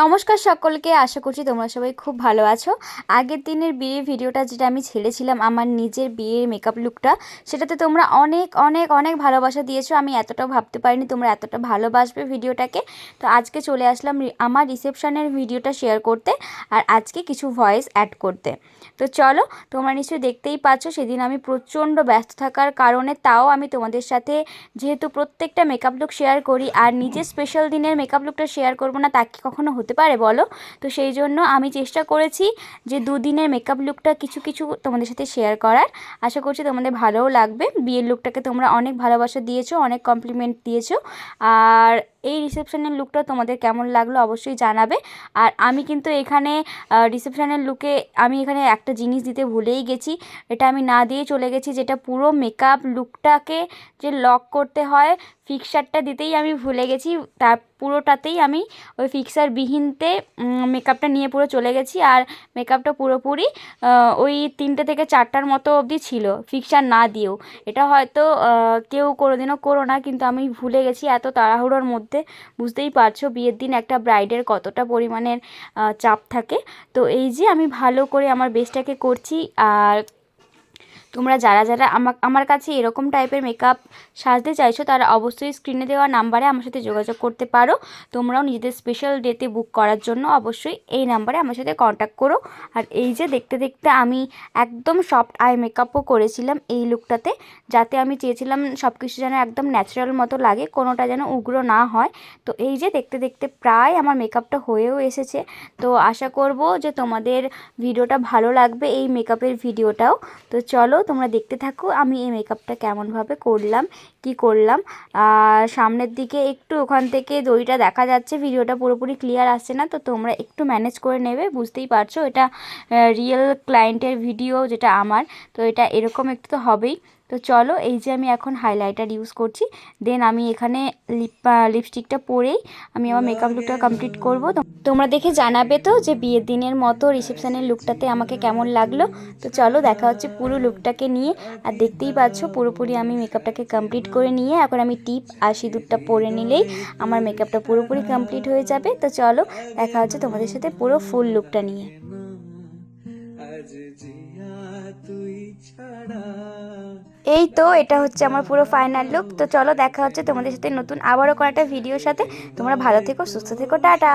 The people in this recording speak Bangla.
নমস্কার সকলকে, আশা করছি তোমরা সবাই খুব ভালো আছো। আগের দিনের বিয়ের ভিডিওটা যেটা আমি ছেড়েছিলাম, আমার নিজের বিয়ের মেকআপ লুকটা, সেটাতে তোমরা অনেক অনেক অনেক ভালোবাসা দিয়েছো। আমি এতটাও ভাবতে পারিনি তোমরা এতটা ভালোবাসবে ভিডিওটাকে। তো আজকে চলে আসলাম আমার রিসেপশনের ভিডিওটা শেয়ার করতে, আর আজকে কিছু ভয়েস অ্যাড করতে। তো চলো, তোমরা নিশ্চয়ই দেখতেই পাচ্ছ সেদিন আমি প্রচণ্ড ব্যস্ত থাকার কারণে, তাও আমি তোমাদের সাথে যেহেতু প্রত্যেকটা মেকআপ লুক শেয়ার করি, আর নিজের স্পেশাল দিনের মেকআপ লুকটা শেয়ার করবো না তা কি কখনো হতে পারে বলো? তো সেই জন্য আমি চেষ্টা করেছি যে দুদিনের মেকআপ লুকটা কিছু কিছু তোমাদের সাথে শেয়ার করার। আশা করছি তোমাদের ভালোও লাগবে। বিয়ের লুকটাকে তোমরা অনেক ভালোবাসা দিয়েছো, অনেক কমপ্লিমেন্ট দিয়েছো। আর এই রিসেপশনের লুকটা তোমাদের কেমন লাগলো অবশ্যই জানাবে। আর আমি কিন্তু এখানে রিসেপশনের লুকে আমি এখানে একটা জিনিস দিতে ভুলেই গেছি। এটা আমি না দিয়ে চলে গেছি, যেটা পুরো মেকআপ লুকটাকে যে লক করতে হয়, ফিক্সারটা দিতেই আমি ভুলে গেছি। তার পুরোটাতেই আমি ওই ফিক্সার বিহীনতে মেকআপটা নিয়ে পুরো চলে গেছি। আর মেকআপটা পুরোপুরি ওই 3টে থেকে 4টার মতো অবধি ছিল, ফিক্সার না দিয়েও। এটা হয়তো কেউ কোনোদিনও করো না, কিন্তু আমি ভুলে গেছি এত তাড়াহুড়োর মধ্যে। বুঝতেই পারছো বিয়ের দিন একটা ব্রাইডের কতটা পরিমাণের চাপ থাকে। তো এই যে আমি ভালো করে আমার বেস্টটাকে করছি। আর তোমরা যারা যারা আমার কাছে এরকম টাইপের মেকআপ সাজতে চাইছো, তারা অবশ্যই স্ক্রিনে দেওয়া নাম্বারে আমার সাথে যোগাযোগ করতে পারো। তোমরাও নিজেদের স্পেশাল ডেতে বুক করার জন্য অবশ্যই এই নাম্বারে আমার সাথে কন্ট্যাক্ট করো। আর এই যে দেখতে দেখতে আমি একদম সফট আই মেকআপও করেছিলাম এই লুকটাতে, যাতে আমি চেয়েছিলাম সব কিছু যেন একদম ন্যাচারাল মতো লাগে, কোনোটা যেন উগ্র না হয়। তো এই যে দেখতে দেখতে প্রায় আমার মেকআপটা হয়েও এসেছে। তো আশা করব যে তোমাদের ভিডিওটা ভালো লাগবে, এই মেকআপের ভিডিওটাও। তো চলো তোমরা দেখতে থাকো আমি এই মেকআপটা কেমনভাবে করলাম, কি করলাম। আর সামনের দিকে একটু ওখান থেকে দড়িটা দেখা যাচ্ছে, ভিডিওটা পুরোপুরি ক্লিয়ার আসছে না, তো তোমরা একটু ম্যানেজ করে নেবে। বুঝতেই পারছো এটা রিয়েল ক্লায়েন্টের ভিডিও, যেটা আমার, তো এটা এরকম একটু তো হবেই। তো চলো, এই যে আমি এখন হাইলাইটার ইউজ করছি, দেন আমি এখানে লিপস্টিকটা পরেই আমি আমার মেকআপ লুকটা কমপ্লিট করব। তোমরা দেখে জানাবে তো যে বিয়ের দিনের মতো রিসেপশনের লুকটাতে আমাকে কেমন লাগলো। তো চলো দেখা হচ্ছে পুরো লুকটাকে নিয়ে। আর দেখতেই পাচ্ছ পুরোপুরি আমি মেকআপটাকে কমপ্লিট করে নিয়ে এখন আমি টিপ আর সিঁদুরটা পরে নিলেই আমার মেকআপটা পুরোপুরি কমপ্লিট হয়ে যাবে। তো চলো দেখা হচ্ছে তোমাদের সাথে পুরো ফুল লুকটা নিয়ে। এই তো এটা হচ্ছে আমার পুরো ফাইনাল লুক। তো চলো দেখা হচ্ছে তোমাদের সাথে নতুন আবারও কোনো একটা ভিডিওর সাথে। তোমরা ভালো থেকো, সুস্থ থেকো, টাটা।